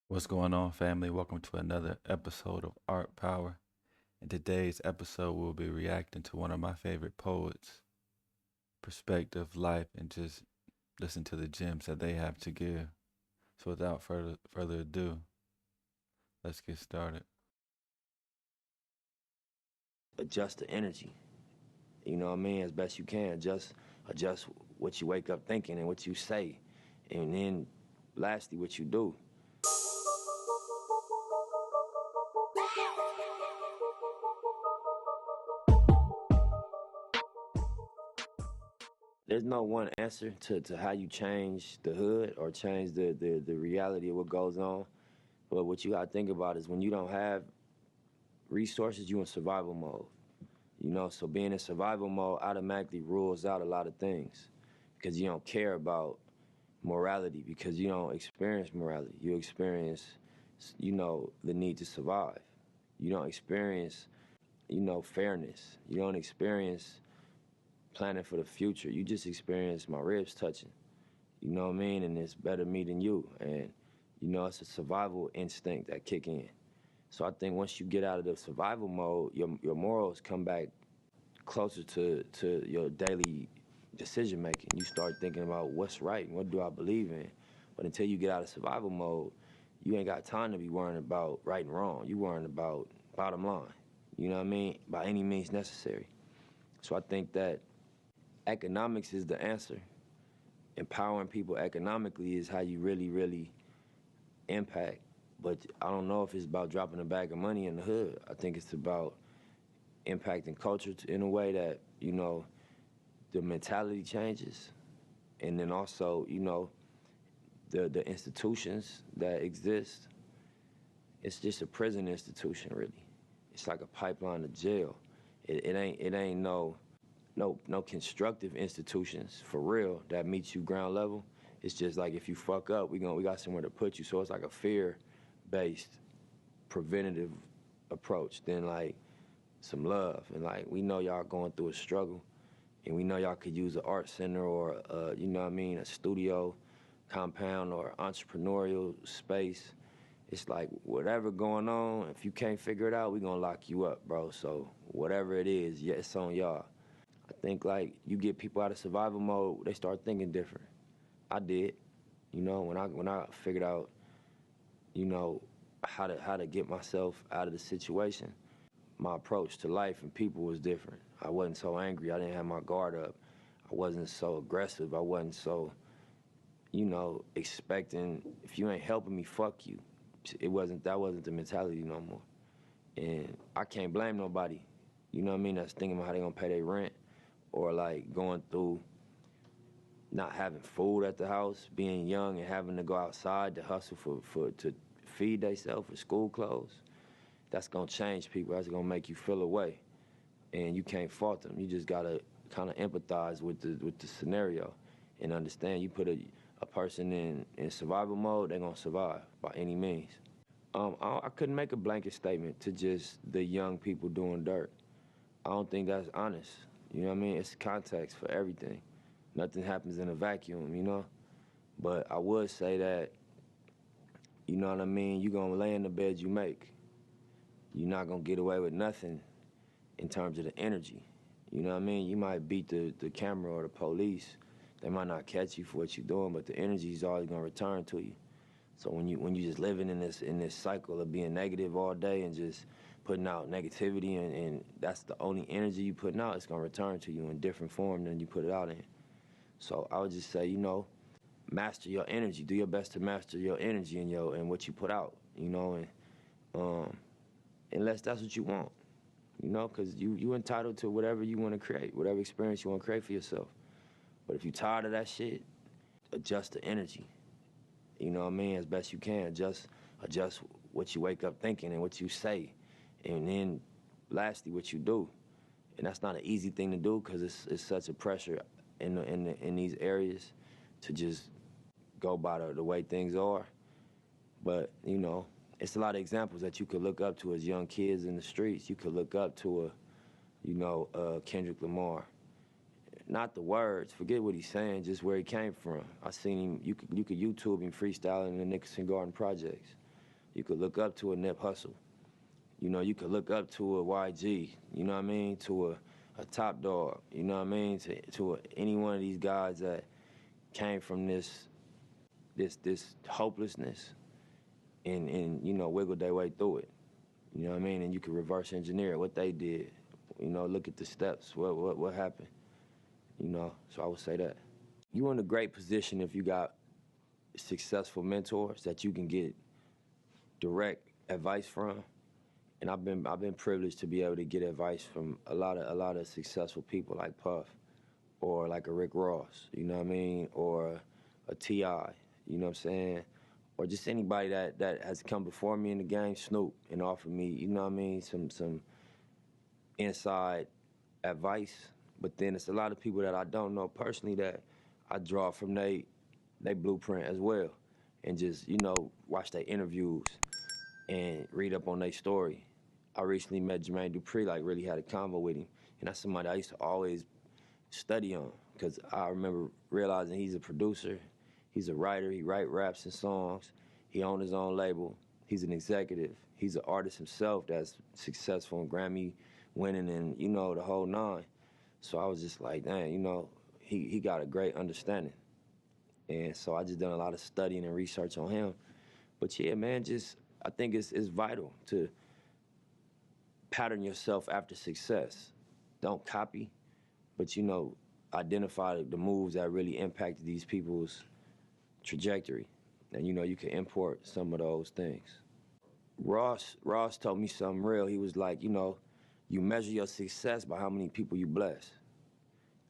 What's going on, family? Welcome to another episode of Art Power. In today's episode, we'll be reacting to one of my favorite poets' perspective, life, and just listen to the gems that they have to give. So, without further ado, let's get started. Adjust the energy. You know what I mean? As best you can. Adjust what you wake up thinking and what you say. And then lastly what you do. There's no one answer to how you change the hood or change the reality of what goes on. But what you gotta think about is when you don't have resources, you in survival mode. You know, so being in survival mode automatically rules out a lot of things because you don't care about morality because you don't experience morality. You experience, the need to survive. You don't experience, fairness. You don't experience planning for the future. You just experience my ribs touching. You know what I mean? And it's better me than you. And, it's a survival instinct that kick in. So I think once you get out of the survival mode, your morals come back closer to your daily decision making. You start thinking about what's right and what do I believe in. But until you get out of survival mode, you ain't got time to be worrying about right and wrong. You worrying about bottom line. You know what I mean? By any means necessary. So I think that economics is the answer. Empowering people economically is how you really, really impact. But I don't know if it's about dropping a bag of money in the hood. I think it's about impacting culture in a way that, the mentality changes. And then also, the institutions that exist, it's just a prison institution really. It's like a pipeline to jail. It ain't no constructive institutions for real that meet you ground level. It's just like if you fuck up, we got somewhere to put you. So it's like a fear based preventative approach than like some love. And like we know y'all going through a struggle and we know y'all could use an art center or a studio compound or entrepreneurial space. It's like whatever going on, if you can't figure it out, we gonna lock you up, bro. So whatever it is, yeah, it's on y'all. I think like you get people out of survival mode, they start thinking different. I did, when I figured out, you know, how to get myself out of the situation. My approach to life and people was different. I wasn't so angry. I didn't have my guard up. I wasn't so aggressive. I wasn't so, expecting if you ain't helping me, fuck you. That wasn't the mentality no more. And I can't blame nobody. You know what I mean? That's thinking about how they gonna pay their rent or like going through not having food at the house, being young and having to go outside to hustle for to feed themselves for school clothes. That's gonna change people. That's gonna make you feel a way. And you can't fault them. You just gotta kind of empathize with the scenario and understand. You put a person in survival mode, they're gonna survive by any means. I couldn't make a blanket statement to just the young people doing dirt. I don't think that's honest. You know what I mean? It's context for everything. Nothing happens in a vacuum, you know? But I would say that, you know what I mean, you're gonna lay in the bed you make. You're not gonna get away with nothing in terms of the energy. You know what I mean? You might beat the camera or the police. They might not catch you for what you're doing, but the energy is always gonna return to you. So when you just living in this cycle of being negative all day and just putting out negativity and that's the only energy you putting out, it's gonna return to you in different form than you put it out in. So I would just say, master your energy. Do your best to master your energy and what you put out, and unless that's what you want, because you entitled to whatever you want to create, whatever experience you want to create for yourself. But if you're tired of that shit, adjust the energy. You know what I mean? As best you can. Adjust what you wake up thinking and what you say. And then lastly, what you do. And that's not an easy thing to do because it's such a pressure in these areas to just go by the way things are. But, it's a lot of examples that you could look up to as young kids in the streets. You could look up to Kendrick Lamar. Not the words, forget what he's saying, just where he came from. I seen him, you could YouTube him freestyling in the Nicholson Garden Projects. You could look up to a Nip Hustle. You know, you could look up to a YG, you know what I mean, to a Top Dog, you know what I mean, to any one of these guys that came from this hopelessness and you know, wiggled their way through it. You know what I mean? And you can reverse engineer what they did. You know, look at the steps, what happened. You know, so I would say that. You're in a great position if you got successful mentors that you can get direct advice from. And I've been privileged to be able to get advice from a lot of successful people like Puff, or like a Rick Ross, you know what I mean, or a T.I., you know what I'm saying, or just anybody that has come before me in the game, Snoop, and offered me, you know what I mean, some inside advice. But then it's a lot of people that I don't know personally that I draw from they blueprint as well, and just, you know, watch their interviews and read up on their story. I recently met Jermaine Dupri, like really had a convo with him, and that's somebody I used to always study on, because I remember realizing he's a producer, he's a writer, he writes raps and songs, he owns his own label, he's an executive, he's an artist himself that's successful and Grammy winning and, you know, the whole nine. So I was just like, dang, you know, he got a great understanding. And so I just done a lot of studying and research on him. But yeah, man, I think it's vital to pattern yourself after success. Don't copy, but, you know, identify the moves that really impacted these people's trajectory. And, you know, you can import some of those things. Ross told me something real. He was like, you know, you measure your success by how many people you bless.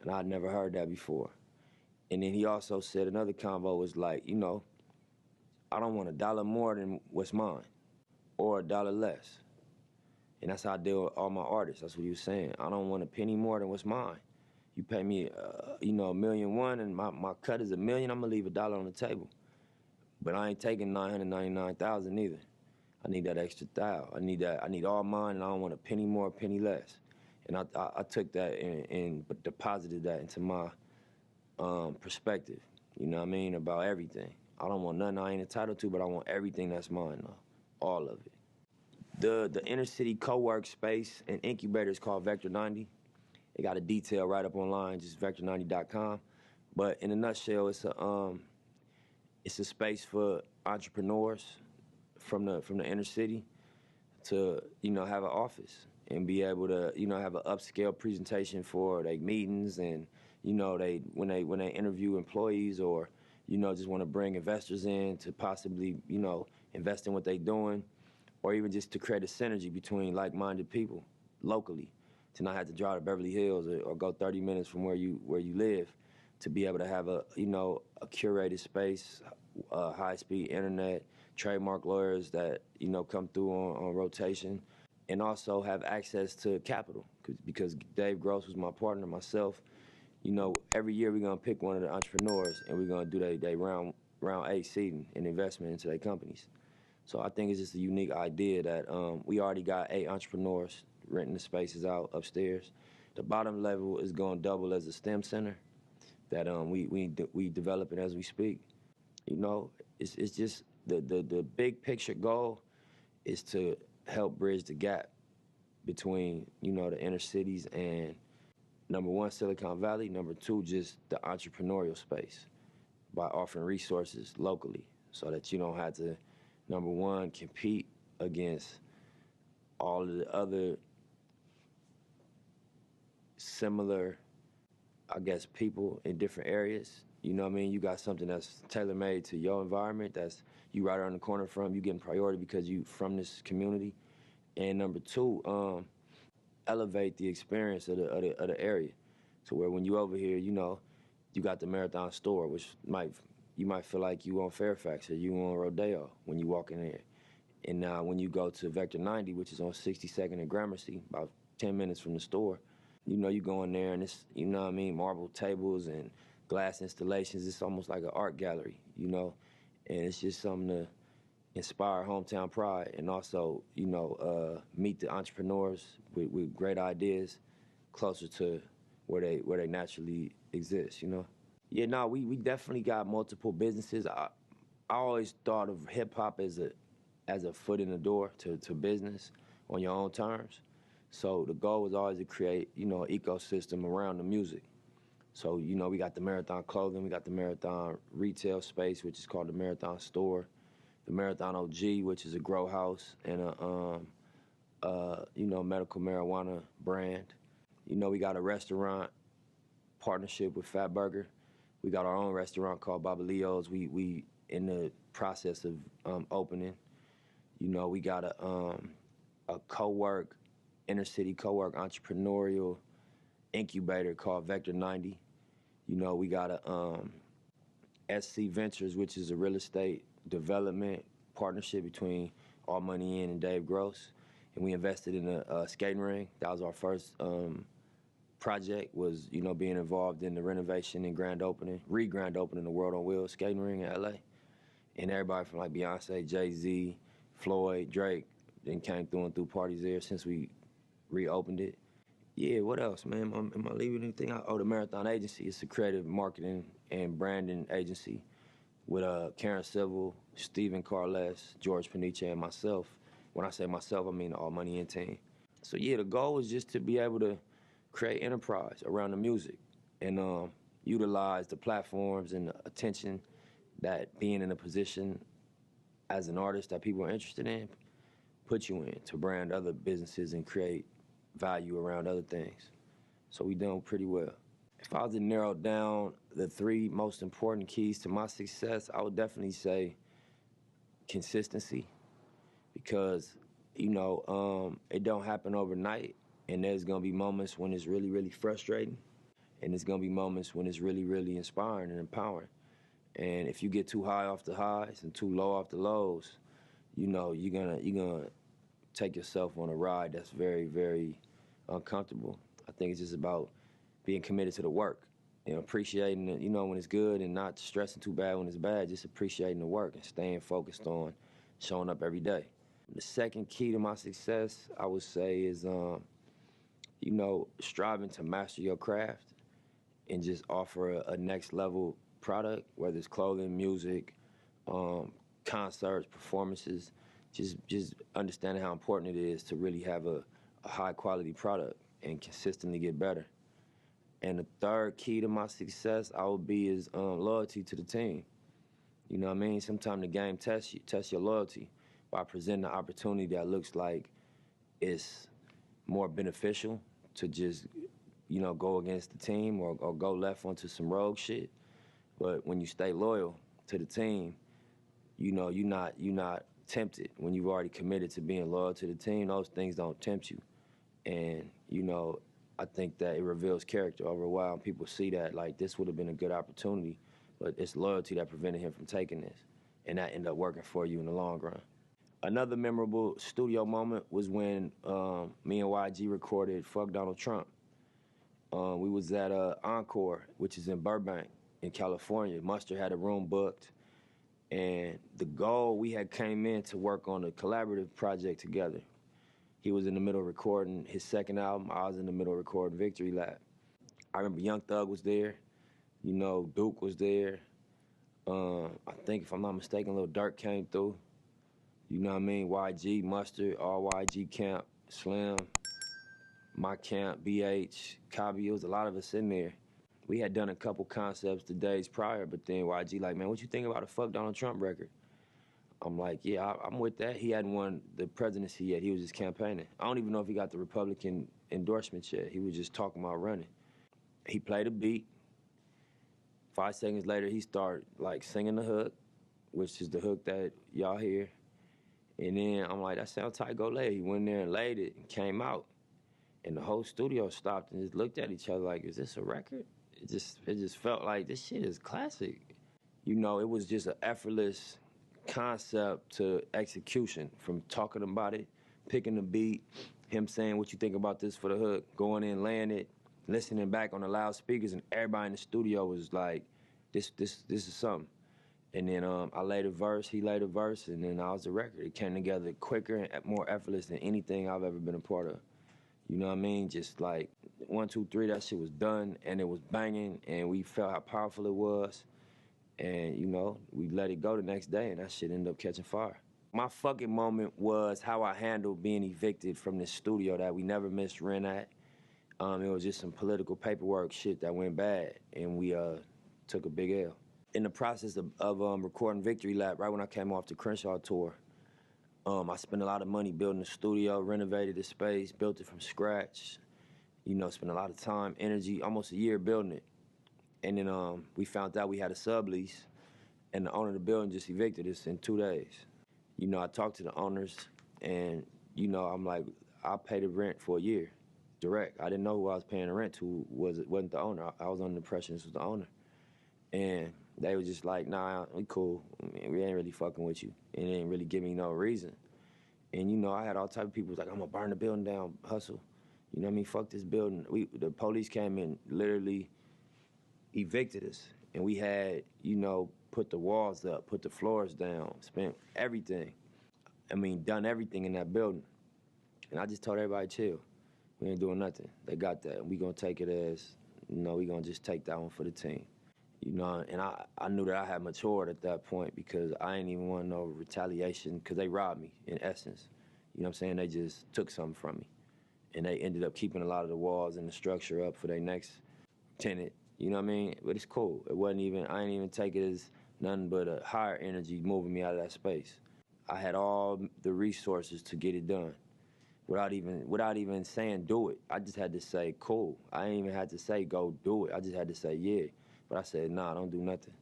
And I'd never heard that before. And then he also said another convo was like, you know, I don't want $1 more than what's mine, or $1 less. And that's how I deal with all my artists. That's what he was saying. I don't want a penny more than what's mine. You pay me, you know, $1.1 million, and my cut is $1 million. I'm gonna leave $1 on the table. But I ain't taking 999,000 either. I need that extra thou. I need all mine, and I don't want a penny more, a penny less. And I took that and deposited that into my perspective. You know what I mean, about everything. I don't want nothing I ain't entitled to, but I want everything that's mine, though. All of it. The inner city co-work space and incubator is called Vector 90. They got a detail right up online, just vector90.com. But in a nutshell, it's a space for entrepreneurs from the inner city to, you know, have an office and be able to, you know, have an upscale presentation for their meetings, and, you know, when they interview employees, or, you know, just want to bring investors in to possibly, you know, invest in what they're doing, or even just to create a synergy between like-minded people locally, to not have to drive to Beverly Hills or go 30 minutes from where you live, to be able to have a, you know, a curated space, high-speed internet, trademark lawyers that, you know, come through on rotation, and also have access to capital. Because Dave Gross was my partner, myself, you know, every year we're gonna pick one of the entrepreneurs and we're gonna do they round A seeding and investment into their companies. So I think it's just a unique idea that we already got 8 entrepreneurs renting the spaces out upstairs. The bottom level is going to double as a STEM center that we developing as we speak. You know, it's just the big picture goal is to help bridge the gap between, you know, the inner cities and, number one, Silicon Valley, number two, just the entrepreneurial space, by offering resources locally so that you don't have to, number one, compete against all of the other similar, I guess, people in different areas. You know what I mean? You got something that's tailor-made to your environment, that's you right around the corner from, you getting priority because you from this community. And number two, elevate the experience of the area, to where when you over here, you know, you got the Marathon store, which you might feel like you on Fairfax or you on Rodeo when you walk in there. And now when you go to Vector 90, which is on 62nd and Gramercy, about 10 minutes from the store, you know, you go in there and it's, you know what I mean, marble tables and glass installations. It's almost like an art gallery, you know, and it's just something to inspire hometown pride, and also, you know, meet the entrepreneurs with great ideas closer to where they naturally exist, you know. Yeah, we definitely got multiple businesses. I always thought of hip hop as as a foot in the door to business on your own terms. So the goal was always to create, an ecosystem around the music. So, we got the Marathon Clothing, we got the Marathon Retail Space, which is called the Marathon Store, the Marathon OG, which is a grow house and a medical marijuana brand. We got a restaurant partnership with Fat Burger. We got our own restaurant called Baba Leo's. We in the process of opening. We got a co-work, inner city co-work entrepreneurial incubator called Vector 90. We got a SC Ventures, which is a real estate development partnership between All Money In and Dave Gross. And we invested in a skating ring. That was our first project, was, being involved in the renovation and grand opening the World on Wheels skating ring in LA. And everybody from like Beyonce, Jay-Z, Floyd, Drake, then came through and threw parties there since we reopened it. Yeah, what else, man? Am I leaving anything out? Oh, the Marathon Agency. It's a creative marketing and branding agency with Karen Civil, Stephen Carles, George Paniche, and myself. When I say myself, I mean the All Money In team. So yeah, the goal is just to be able to create enterprise around the music and utilize the platforms and the attention that being in a position as an artist that people are interested in put you in to brand other businesses and create value around other things. So we done pretty well. If I was to narrow down the 3 most important keys to my success, I would definitely say consistency, because it don't happen overnight, and there's gonna be moments when it's really, really frustrating, and there's gonna be moments when it's really, really inspiring and empowering. And if you get too high off the highs and too low off the lows, you're gonna take yourself on a ride that's very, very uncomfortable. I think it's just about being committed to the work, appreciating it, when it's good, and not stressing too bad when it's bad, just appreciating the work and staying focused on showing up every day. The second key to my success, I would say, is, striving to master your craft and just offer a next level product, whether it's clothing, music, concerts, performances. Just understanding how important it is to really have a high quality product and consistently get better. And the third key to my success, I would be, is loyalty to the team. You know what I mean? Sometimes the game tests your loyalty by presenting an opportunity that looks like it's more beneficial to just, go against the team or go left onto some rogue shit. But when you stay loyal to the team, you're not tempted. When you've already committed to being loyal to the team, those things don't tempt you. And, I think that it reveals character over a while, and people see that, like, this would have been a good opportunity, but it's loyalty that prevented him from taking this, and that ended up working for you in the long run. Another memorable studio moment was when me and YG recorded Fuck Donald Trump. We was at Encore, which is in Burbank, in California. Mustard had a room booked, and the goal, we had came in to work on a collaborative project together. He was in the middle of recording his second album. I was in the middle of recording Victory Lap. I remember Young Thug was there. Duke was there. I think, if I'm not mistaken, Lil Durk came through. You know what I mean? YG, Mustard, all YG camp, Slim, my camp, BH, Kabi. It was a lot of us in there. We had done a couple concepts the days prior, but then YG like, man, what you think about a Fuck Donald Trump record? I'm like, yeah, I'm with that. He hadn't won the presidency yet. He was just campaigning. I don't even know if he got the Republican endorsement yet. He was just talking about running. He played a beat. 5 seconds later, he started singing the hook, which is the hook that y'all hear. And then I'm like, that sounds tight, go lay it. He went there and laid it and came out. And the whole studio stopped and just looked at each other like, is this a record? It just felt like this shit is classic. It was just an effortless concept to execution, from talking about it, picking the beat, him saying what you think about this for the hook, going in, laying it, listening back on the loudspeakers, and everybody in the studio was like, this is something. And then I laid a verse, he laid a verse, and then I was the record. It came together quicker and more effortless than anything I've ever been a part of. You know what I mean? Just like 1, 2, 3, that shit was done, and it was banging, and we felt how powerful it was. And, we let it go the next day, and that shit ended up catching fire. My fucking moment was how I handled being evicted from this studio that we never missed rent at. It was just some political paperwork shit that went bad, and we took a big L. In the process of recording Victory Lap, right when I came off the Crenshaw tour, I spent a lot of money building the studio, renovated the space, built it from scratch. You know, spent a lot of time, energy, almost a year building it. And then we found out we had a sublease, and the owner of the building just evicted us in 2 days. You know, I talked to the owners, and, you know, I'm like, I'll pay the rent for a year, direct. I didn't know who I was paying the rent to, wasn't the owner. I was under the impression this was the owner. And they were just like, nah, we cool. We ain't really fucking with you. And they didn't really give me no reason. And, you know, I had all type of people like, I'm gonna burn the building down, hustle. You know what I mean? Fuck this building. The police came and literally evicted us. And we had, you know, put the walls up, put the floors down, spent everything. I mean, done everything in that building. And I just told everybody, chill. We ain't doing nothing. They got that. We gonna take it as, you know, we gonna just take that one for the team. You know, and I knew that I had matured at that point because I ain't even want no retaliation because they robbed me, in essence. You know what I'm saying? They just took something from me. And they ended up keeping a lot of the walls and the structure up for their next tenant. You know what I mean? But it's cool. It wasn't even, I didn't even take it as nothing but a higher energy moving me out of that space. I had all the resources to get it done without even saying do it. I just had to say cool. I ain't even had to say go do it. I just had to say yeah. But I said nah, don't do nothing.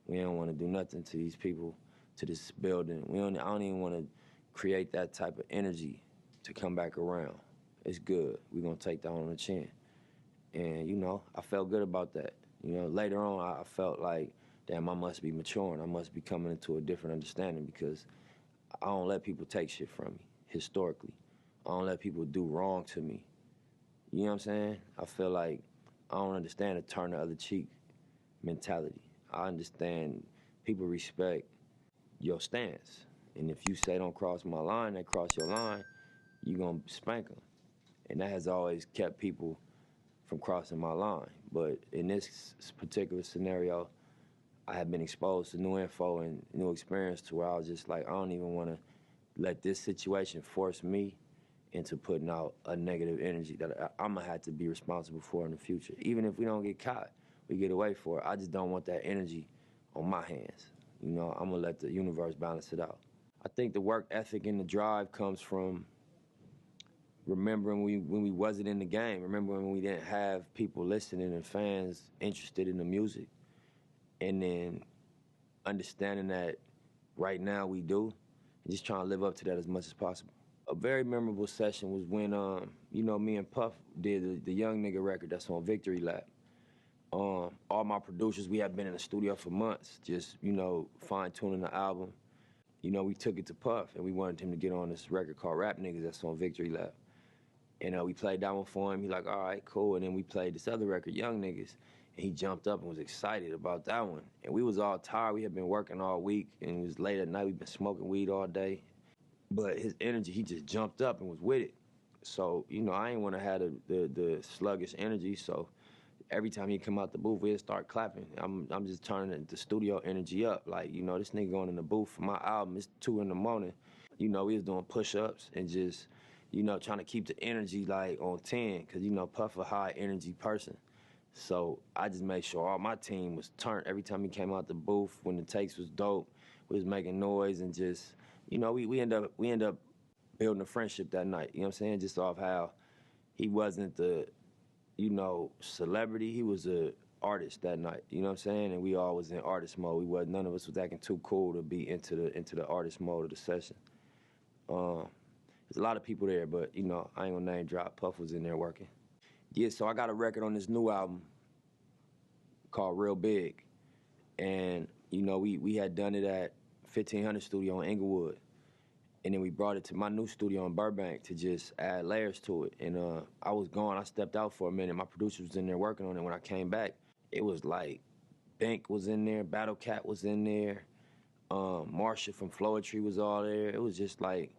We don't want to do nothing to these people, to this building. I don't even want to create that type of energy to come back around. It's good. We're gonna take that on the chin. And, you know, I felt good about that. You know, later on, I felt like, damn, I must be maturing. I must be coming into a different understanding because I don't let people take shit from me, historically. I don't let people do wrong to me. You know what I'm saying? I feel like I don't understand a turn the other cheek mentality. I understand people respect your stance. And if you say don't cross my line, they cross your line, you gonna spank them. And that has always kept people from crossing my line. But in this particular scenario, I have been exposed to new info and new experience to where I was just like, I don't even want to let this situation force me into putting out a negative energy that I'm going to have to be responsible for in the future. Even if we don't get caught, we get away for it. I just don't want that energy on my hands. You know, I'm going to let the universe balance it out. I think the work ethic and the drive comes from remembering when we wasn't in the game, remembering when we didn't have people listening and fans interested in the music, and then understanding that right now we do, and just trying to live up to that as much as possible. A very memorable session was when, you know, me and Puff did the Young Nigga record that's on Victory Lap. All my producers, we had been in the studio for months, just, you know, fine-tuning the album. You know, we took it to Puff, and we wanted him to get on this record called Rap Niggas that's on Victory Lap. And we played that one for him. He like, all right, cool. And then we played this other record, Young Niggas. And he jumped up and was excited about that one. And we was all tired. We had been working all week, and it was late at night. We'd been smoking weed all day. But his energy, he just jumped up and was with it. So, you know, I ain't want to have the sluggish energy. So every time he come out the booth, we'd start clapping. I'm just turning the studio energy up. Like, you know, this nigga going in the booth for my album. It's 2 a.m. You know, we was doing push-ups and just, you know, trying to keep the energy like on 10, because, you know, Puff a high energy person. So I just made sure all my team was turned every time he came out the booth. When the takes was dope, we was making noise and just, you know, we end up building a friendship that night. You know what I'm saying? Just off how he wasn't the, you know, celebrity. He was a artist that night. You know what I'm saying? And we all was in artist mode. None of us was acting too cool to be into the artist mode of the session. There's a lot of people there, but, you know, I ain't gonna name drop. Puff was in there working. Yeah, so I got a record on this new album called Real Big. And, you know, we had done it at 1500 Studio in Inglewood. And then we brought it to my new studio in Burbank to just add layers to it. And I was gone. I stepped out for a minute. My producer was in there working on it. When I came back, it was like Bank was in there, Battle Cat was in there, Marsha from Floetry was all there. It was just like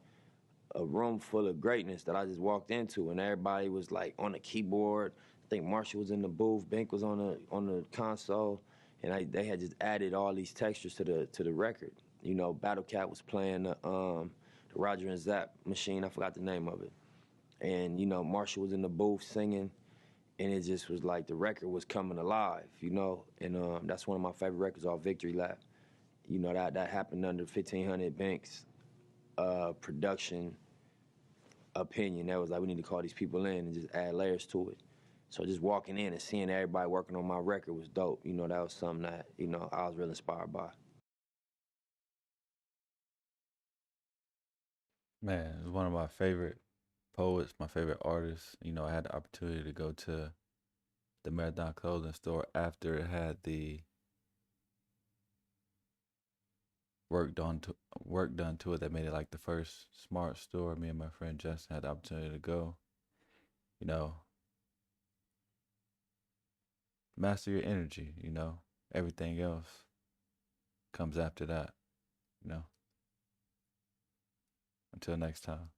a room full of greatness that I just walked into, and everybody was like on the keyboard. I think Marsha was in the booth, Bank was on the console, and they had just added all these textures to the record. You know, Battle Cat was playing the Roger and Zapp machine. I forgot the name of it. And you know, Marshall was in the booth singing, and it just was like the record was coming alive. You know, and that's one of my favorite records off Victory Lap. You know, that happened under 1500 Banks production opinion. That was like, we need to call these people in and just add layers to it. So just walking in and seeing everybody working on my record was dope. You know, that was something that, you know, I was really inspired by. Man, it's one of my favorite poets, my favorite artists. You know, I had the opportunity to go to the Marathon clothing store after it had the work done to it that made it like the first smart store. Me and my friend Justin had the opportunity to go. You know, master your energy. You know, everything else comes after that. You know. Until next time.